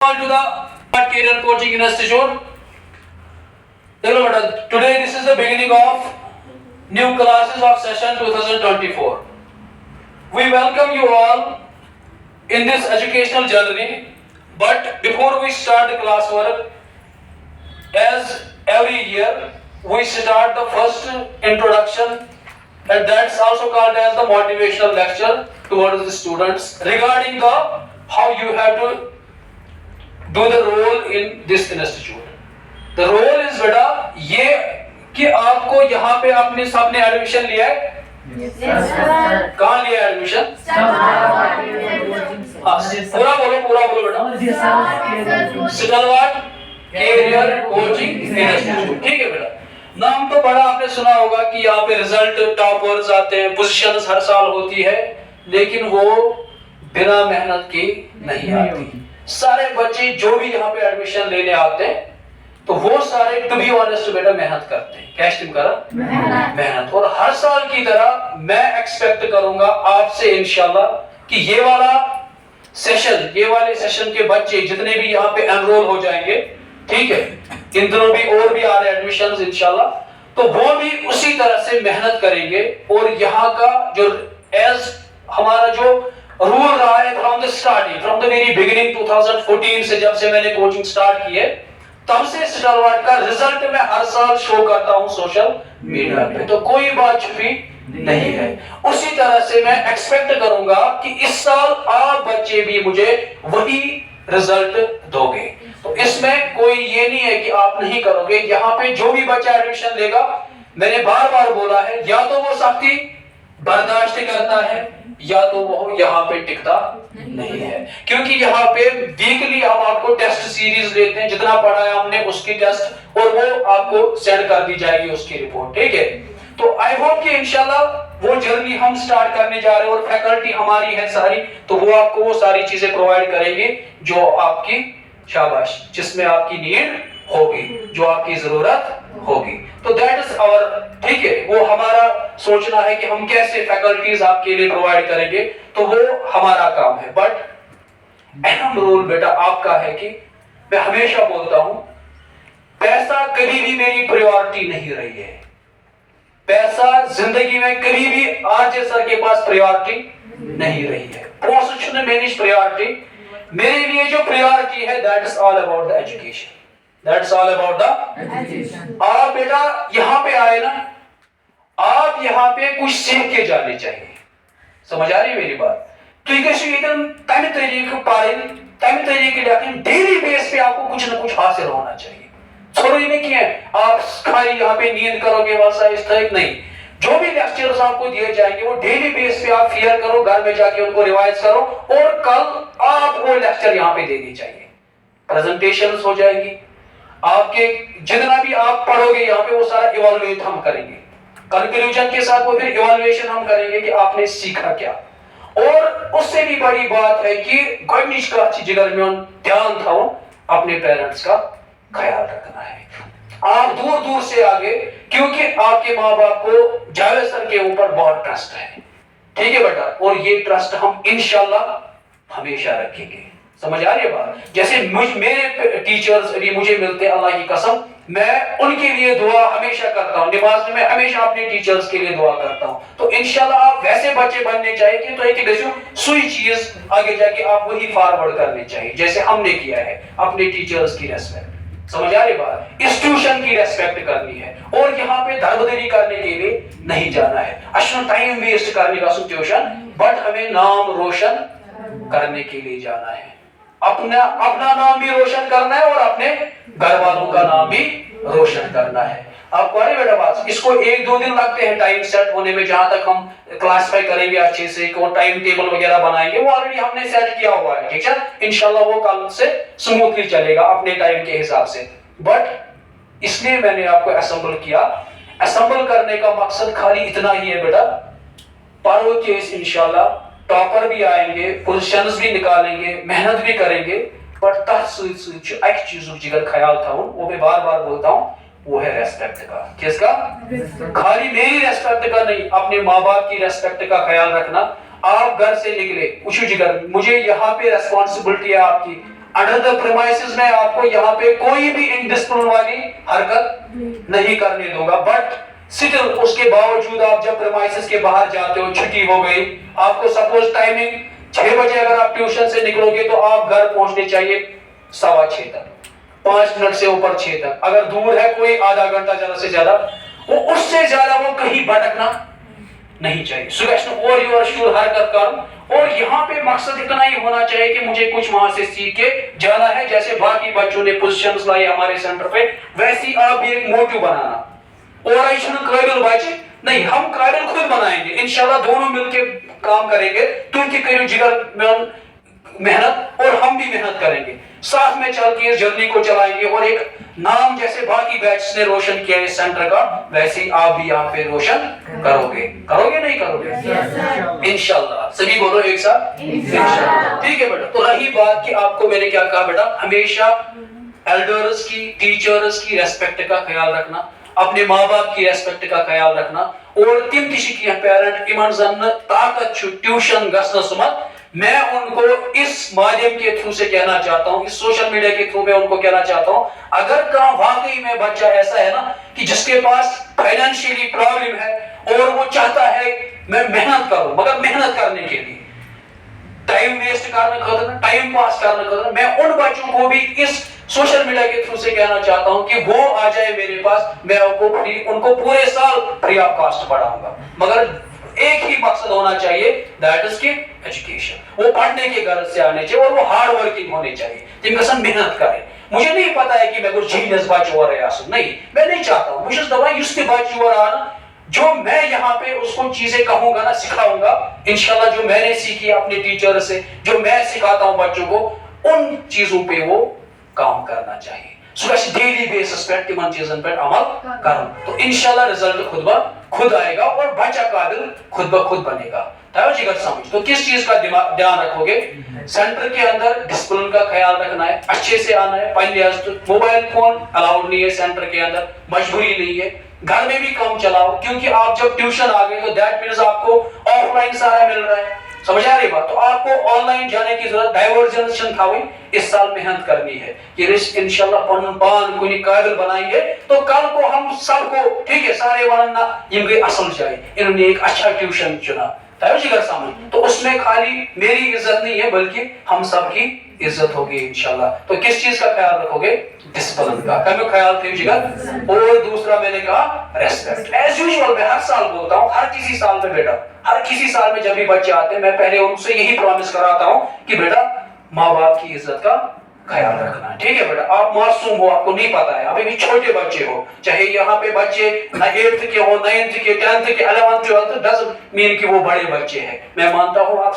To the Career Coaching Institute. Today this is the beginning of new classes of session 2024. We welcome you all in this educational journey. But before we start the classwork, as every year, we start the first introduction, and that's also called as the motivational lecture towards the students regarding the how you have to do the role in this institute. The role is बेटा ये कि आपको यहाँ पे आपने सबने admission लिया है. कहाँ लिया है एडमिशन? पूरा बोलो बेटा. सिटलवाट कैरियर कोचिंग इंस्टीट्यूट. ठीक है बेटा. नाम तो बड़ा आपने सुना होगा कि यहाँ पे रिजल्ट टॉपर्स आते हैं, पोजीशंस हर साल होती है, लेकिन वो बिना मेहनत की नहीं आती. सारे बच्चे जो भी यहाँ पे एडमिशन लेने आते हैं तो वो सारे टू बी ऑनेस्ट बेटा मेहनत करते हैं. क्या स्टीम करा? मेहनत. और हर साल की तरह मैं एक्सपेक्ट करूंगा आपसे इंशाल्लाह कि ये वाले सेशन के बच्चे जितने भी यहाँ पे एनरोल हो जाएंगे, ठीक है, इन दिनों भी और भी आ रहे एडमिशंस इंशाल्लाह, तो वो भी उसी तरह से मेहनत करेंगे. और यहाँ का जो एज हमारा जो रूल रहा है फ्रॉम द वेरी बिगिनिंग 2014 से, जब से मैंने कोचिंग स्टार्ट की है तब से स्टारवाट का रिजल्ट मैं हर साल शो करता हूं सोशल मीडिया पे, तो कोई बात छुपी नहीं है. उसी तरह से मैं एक्सपेक्ट करूंगा कि इस साल आप बच्चे भी मुझे वही रिजल्ट दोगे. तो इसमें कोई ये नहीं है कि आप नहीं करोगे. यहाँ पे जो भी बच्चा एडमिशन लेगा, मैंने बार बार बोला है, या तो वो सख्ती बर्दाश्त करता है या तो वो यहाँ पे टिकता नहीं है. क्योंकि यहाँ पे वीकली हम आपको टेस्ट सीरीज लेते हैं, जितना पढ़ा है हमने उसकी टेस्ट, और वो आपको सेंड कर दी जाएगी उसकी रिपोर्ट. ठीक है. तो आई होप कि इंशाल्लाह वो जर्नी हम स्टार्ट करने जा रहे हैं, और फैकल्टी हमारी है सारी, तो वो आपको वो सारी चीजें प्रोवाइड करेंगे जो आपकी शाबाश, जिसमें आपकी नीड होगी, जो आपकी जरूरत होगी. तो दैट इज आवर, ठीक है, वो हमारा सोचना है कि हम कैसे फैकल्टीज आपके लिए प्रोवाइड करेंगे, तो वो हमारा काम है. बट अहम रोल बेटा आपका है कि मैं हमेशा बोलता हूं, पैसा कभी भी मेरी प्रायोरिटी नहीं रही है. पैसा जिंदगी में कभी भी आरजे सर के पास प्रायोरिटी नहीं रही है. पोजीशन मेरी प्रायोरिटी, मेरे लिए जो प्रायोरिटी है that is all about the education. That's all about the education. आप बेटा यहाँ पे आए ना, आप यहाँ पे कुछ सीख के जाने चाहिए. समझ आ रही है मेरी बात? तो ये कैसे एकदम तमिल तरीके पारे तमिल तरीके लेकिन डेली बेस पे आपको कुछ ना कुछ हासिल होना चाहिए. छोड़ो ये नहीं किया आप खाली यहाँ पे नींद करोगे वैसा इस तरह नहीं. जो भी लेक्चर्स आपको दिए जाएंगे वो डेली बेस पे आप फेयर करो, घर में जाके उनको रिवाइज करो, और कल आप वो लेक्चर यहाँ पे देनी चाहिए. प्रेजेंटेशंस हो जाएगी आपके, जितना भी आप पढ़ोगे यहाँ पे वो सारा इवैल्यूएट हम करेंगे. कंक्लूजन के साथ वो फिर इवैल्यूएशन हम करेंगे कि आपने सीखा क्या. और उससे भी बड़ी बात है कि गॉडनिश का अच्छी जिगर में ध्यान था अपने पेरेंट्स का ख्याल रखना है. आप दूर दूर से आगे, क्योंकि आपके माँ बाप को जावेद सर के ऊपर बहुत ट्रस्ट है. ठीक है बेटा, और ये ट्रस्ट हम इंशाल्लाह हमेशा रखेंगे. समझ आ रही है बात? जैसे मेरे टीचर्स अभी मुझे मिलते हैं, अल्लाह की कसम, मैं उनके लिए दुआ हमेशा करता हूँ. नमाज में मैं हमेशा अपने टीचर्स के लिए दुआ करता हूँ. तो इंशाल्लाह आप वैसे बच्चे बनने चाहिए कि तो एक सुई चीज आगे जाके आप वही फॉरवर्ड करने चाहिए जैसे हमने किया है. अपने टीचर्स की रेस्पेक्ट, समझ आ रही बात, इंस्टीट्यूशन की रेस्पेक्ट करनी है, और यहाँ पे धर्मदरी करने के लिए नहीं जाना है, अच्छा टाइम वेस्ट करने का सिचुएशन, बट हमें नाम रोशन करने के लिए जाना है. अपना नाम भी रोशन करना है और अपने घर वालों का नाम भी रोशन करना है. आपको आ रही बेटा बात? इसको 1-2 दिन लगते हैं टाइम सेट होने में, जहां तक हम क्लासिफाई करेंगे अच्छे से, टाइम टेबल वगैरह बनाएंगे, वो ऑलरेडी हमने सेट किया हुआ है. ठीक है, इंशाल्लाह वो कल से स्मूथली चलेगा अपने टाइम के हिसाब से. बट इसलिए मैंने आपको असेंबल किया. असेंबल करने का मकसद खाली इतना ही है बेटा, पढ़ो केस इंशाल्लाह टॉपर भी आएंगे, पोजीशंस भी निकालेंगे, मेहनत भी करेंगे, बट तहसील एक चीज जिगर ख्याल था वो मैं बार बार बोलता हूँ, वो है रेस्पेक्ट का. किसका? खाली मेरी रेस्पेक्ट का नहीं, अपने माँ बाप की रेस्पेक्ट का ख्याल रखना. आप घर से निकले, मुझे यहाँ पे रेस्पॉन्सिबिलिटी है आपकी, अंडर द प्रेमाइसेस में आपको यहाँ पे कोई भी इंडिसिप्लिन वाली हरकत नहीं करने दूंगा, बट स्टिल उसके बावजूद आप जब प्रेमाइसेस के बाहर जाते हो, छुट्टी हो गई, आपको सपोज टाइमिंग 6 बजे अगर आप ट्यूशन से निकलोगे तो आप घर पहुंचने चाहिए 6:15 तक, 5 मिनट से ऊपर 6 तक, अगर दूर है कोई आधा घंटा ज्यादा से ज्यादा, वो उससे ज्यादा वो कहीं भटकना नहीं चाहिए। सुगेशन और योर शुड हरकत करो, और यहाँ पे मकसद इतना ही होना चाहिए कि मुझे कुछ वहां से सीख के जाना है, जैसे बाकी बच्चों ने पोजीशंस लाई हमारे सेंटर पे, वैसी आप भी एक मोटिव बनाना। और काबिल बच्चे नहीं, हम काबिल खुद बनाएंगे इंशाल्लाह, दोनों मिलके काम करेंगे, तुम की करियो जिगर में मेहनत और हम भी मेहनत करेंगे, साथ में चल के इस जर्नी को चलाएंगे, और एक नाम जैसे बाकी बैच ने रोशन किया इस सेंटर का, वैसे ही आप भी यहाँ पे रोशन करोगे। करोगे नहीं करोगे? इंशाल्लाह। सभी बोलो एक साथ इंशाल्लाह। ठीक है बेटा। तो रही बात कि आपको मैंने क्या कहा बेटा, हमेशा एल्डर्स की, टीचर्स की रेस्पेक्ट का ख्याल रखना, अपने माँ बाप की रेस्पेक्ट का ख्याल रखना, और तिम किसी की पेरेंट इमन जन ताकत ट्यूशन गसना सुमत, मैं उनको इस माध्यम के थ्रू से कहना चाहता हूं, इस सोशल मीडिया के थ्रू मैं उनको कहना चाहता हूं, अगर कहाँ वाकई में बच्चा ऐसा है ना कि जिसके पास फाइनेंशियली प्रॉब्लम है और वो चाहता है मैं मेहनत करूं, मगर मेहनत करने के लिए टाइम वेस्ट करने का, टाइम पास करने का, मैं उन बच्चों को भी इस सोशल मीडिया के थ्रू से कहना चाहता हूं कि वो आ जाए मेरे पास, मैं उनको पूरे साल फ्री ऑफ कॉस्ट पढ़ाऊंगा, मगर एक ही मकसद होना चाहिए, दैट इज की एजुकेशन। वो पढ़ने के गरज से आने चाहिए और वो हार्ड वर्किंग होने चाहिए, जिनका मेहनत करे। मुझे नहीं पता है कि मैं कुछ जीनियस बच्चा हो रहा है, नहीं, मैं नहीं चाहता हूं, मुझे दवा युस्ते बच्चा हो रहा ना, जो मैं यहाँ पे उसको चीजें कहूंगा ना, सिखाऊंगा इंशाल्लाह, जो मैंने सीखी अपने टीचर से, जो मैं सिखाता हूं बच्चों को, उन चीजों पे वो काम करना चाहिए। डेली बेसिस पे तिमन चीजन पे अमल करो, तो इंशाल्लाह रिजल्ट खुद ब खुद आएगा और बच्चा काबिल खुद ब खुद बनेगा। जिगर समझ, तो किस चीज का ध्यान रखोगे? सेंटर के अंदर डिसिप्लिन का ख्याल रखना है, अच्छे से आना है, मोबाइल फोन अलाउड नहीं है सेंटर के अंदर, मजबूरी नहीं है, घर में भी कम चलाओ, क्योंकि आप जब ट्यूशन आ गए तो दैट मींस आपको ऑफलाइन सारा मिल रहा है, समझ आ रही बात, तो आपको ऑनलाइन जाने की जरूरत, डाइवर्जन था वही, इस साल मेहनत करनी है कि इंशाल्लाह पान कोई काबिल बनाएंगे, तो कल को हम सबको, ठीक है, सारे वरना ये असल जाए, इन्होंने एक अच्छा ट्यूशन चुना, समझ, तो उसमें खाली मेरी इज्जत नहीं है बल्कि हम सब की इज्जत होगी इंशाल्लाह। तो किस चीज का ख्याल रखोगे? डिसिप्लिन का। क्या ख्याल थे जिगर? और दूसरा मैंने कहा रेस्पेक्ट। एज यूजुअल मैं हर साल बोलता हूँ, हर किसी साल में बेटा, हर किसी साल में जब भी बच्चे आते हैं मैं पहले उनसे यही प्रॉमिस कराता हूँ कि बेटा माँ बाप की इज्जत का ख्याल रखना, ठीक है बेटा। आप मासूम हो, आपको नहीं पता है, अभी भी छोटे बच्चे हो, चाहे यहाँ पे बच्चे 8th के हो, 9th के, 10th के, 11th, 12th, डजंट मीन कि वो बड़े बच्चे हैं। मैं मानता हूँ आप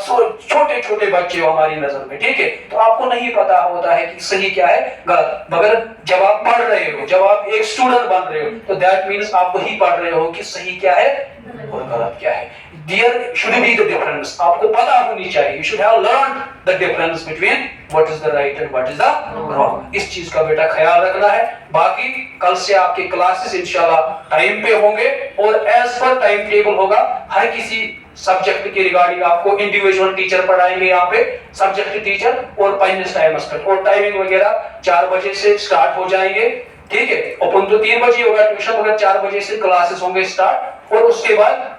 छोटे छोटे बच्चे हो हमारी नजर में, ठीक है, तो आपको नहीं पता होता है कि सही क्या है गलत, मगर जब आप पढ़ रहे हो, जब आप एक स्टूडेंट बन रहे हो, तो दैट मीन्स आप वही पढ़ रहे हो कि सही क्या है और गलत क्या है। There should be the difference. आपको पता होनी चाहिए. You should have learned the difference between what is the right and what is the wrong. इस चीज का बेटा ख्याल रखना है। बाकी कल से आपके क्लासेस इंशाल्लाह टाइम पे होंगे और एज पर टाइम टेबल होगा। हर किसी सब्जेक्ट के रिगार्डिंग आपको इंडिविजुअल टीचर पढ़ाएंगे यहाँ पे, सब्जेक्ट टीचर, और पाइनिस टाइम और टाइमिंग वगैरह 4 बजे से स्टार्ट हो जाएंगे, ठीक है। ओपन तो 3 बजे होगा ट्यूशन, मगर 4 बजे से क्लासेस होंगे स्टार्ट, और उसके बाद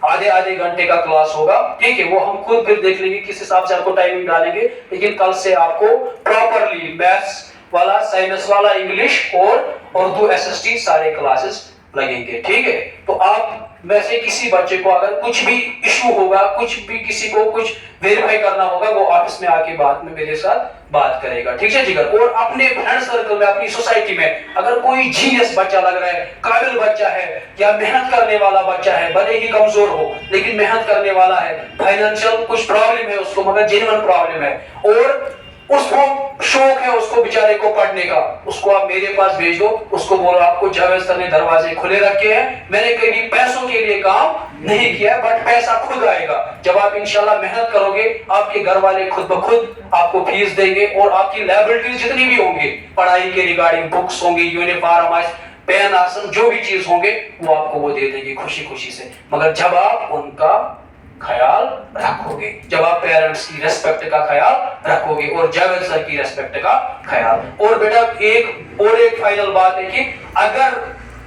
आधे घंटे का क्लास होगा, ठीक है। वो हम खुद फिर देख लेंगे किस हिसाब से आपको टाइमिंग डालेंगे, लेकिन कल से आपको प्रॉपरली मैथ्स वाला, साइंस वाला, इंग्लिश और उर्दू एसएसटी सारे क्लासेस लगेंगे, ठीक है। तो आप में से किसी बच्चे को अगर कुछ भी इशू होगा, कुछ भी किसी को कुछ वेरीफाई करना होगा, वो ऑफिस में आके बाद में मेरे साथ बात करेगा, ठीक है जिगर। और अपने फ्रेंड सर्कल में, अपनी सोसाइटी में अगर कोई जीनियस बच्चा लग रहा है, काबिल बच्चा है, या मेहनत करने वाला बच्चा है, भले ही कमजोर हो लेकिन मेहनत करने वाला है, फाइनेंशियल कुछ प्रॉब्लम है उसको, मगर जेन्युइन प्रॉब्लम है, और उसको शौक है उसको बेचारे को पढ़ने का, उसको आप मेरे पास भेज दो, उसको बोलो आपको जावेद सर ने दरवाजे खुले रखे हैं, मैंने कभी पैसों के लिए काम नहीं किया, बट पैसा खुद आएगा जब आप इंशाल्लाह मेहनत करोगे। आपके घर वाले खुद ब खुद आपको फीस देंगे, और आपकी लायबिलिटीज जितनी भी होंगी पढ़ाई के रिगार्डिंग, बुक्स होंगी, यूनिफॉर्म, पेन, आसन, जो भी चीज होंगे वो आपको वो दे देंगे खुशी खुशी से, मगर जब आप उनका ख्याल रखोगे, जब आप पेरेंट्स की रेस्पेक्ट का ख्याल रखोगे और जावेद सर की रेस्पेक्ट का ख्याल। और बेटा एक फाइनल बात है कि अगर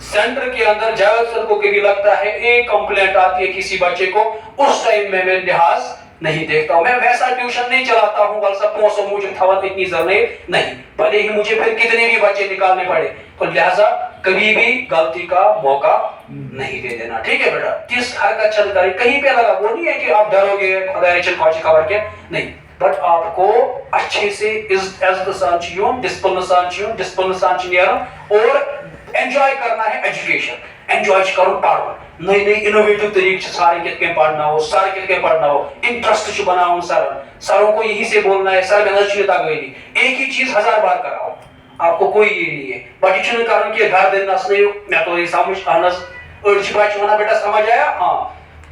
सेंटर के अंदर जावेद सर को कभी लगता है एक कंप्लेंट आती है किसी बच्चे को, उस टाइम में मैं लिहाज नहीं देखता हूं, मैं वैसा ट्यूशन नहीं चलाता हूं वल सब पोसो मुझे थवन इतनी जरूरत नहीं, भले ही मुझे फिर कितने भी बच्चे निकालने पड़े, तो लिहाजा कभी भी गलती का मौका नहीं दे देना, ठीक है बेटा। किस हरकत चल कर कहीं पे लगा, वो नहीं है कि आप डरोगे खुदा ने कौची खबर के नहीं, बट आपको अच्छे से इज्जत सान डिसिप्लिन सान और एंजॉय करना है एजुकेशन, एंजॉय करो पढ़ो, नई नई इनोवेटिव तरीके से सारे कितने पढ़ना हो, सारे कितने पढ़ना हो, इंटरेस्ट जो बनाओ सरों को यही से बोलना है, सर गलत चीज गई नहीं, एक ही चीज 1000 बार कराओ, आपको कोई ये नहीं है। बट ये कारण कि घर दिन नस नहीं मैं तो ये समझ अनस अर्ज बच वना बेटा समझ आया, हाँ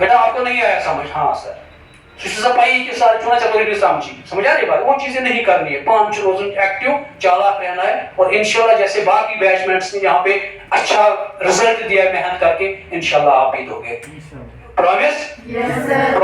बेटा आपको नहीं आया समझ, हाँ सर पाई कि सारे चुना चतुरी समझ आ रही बात, वो चीजें नहीं करनी है, 5 रोज एक्टिव चालाक रहना है और इंशाल्लाह जैसे बाकी बैचमेंट्स ने यहाँ पे अच्छा रिजल्ट दिया है मेहनत करके, इंशाल्लाह आप भी दोगे, प्रॉमिस? Yes sir.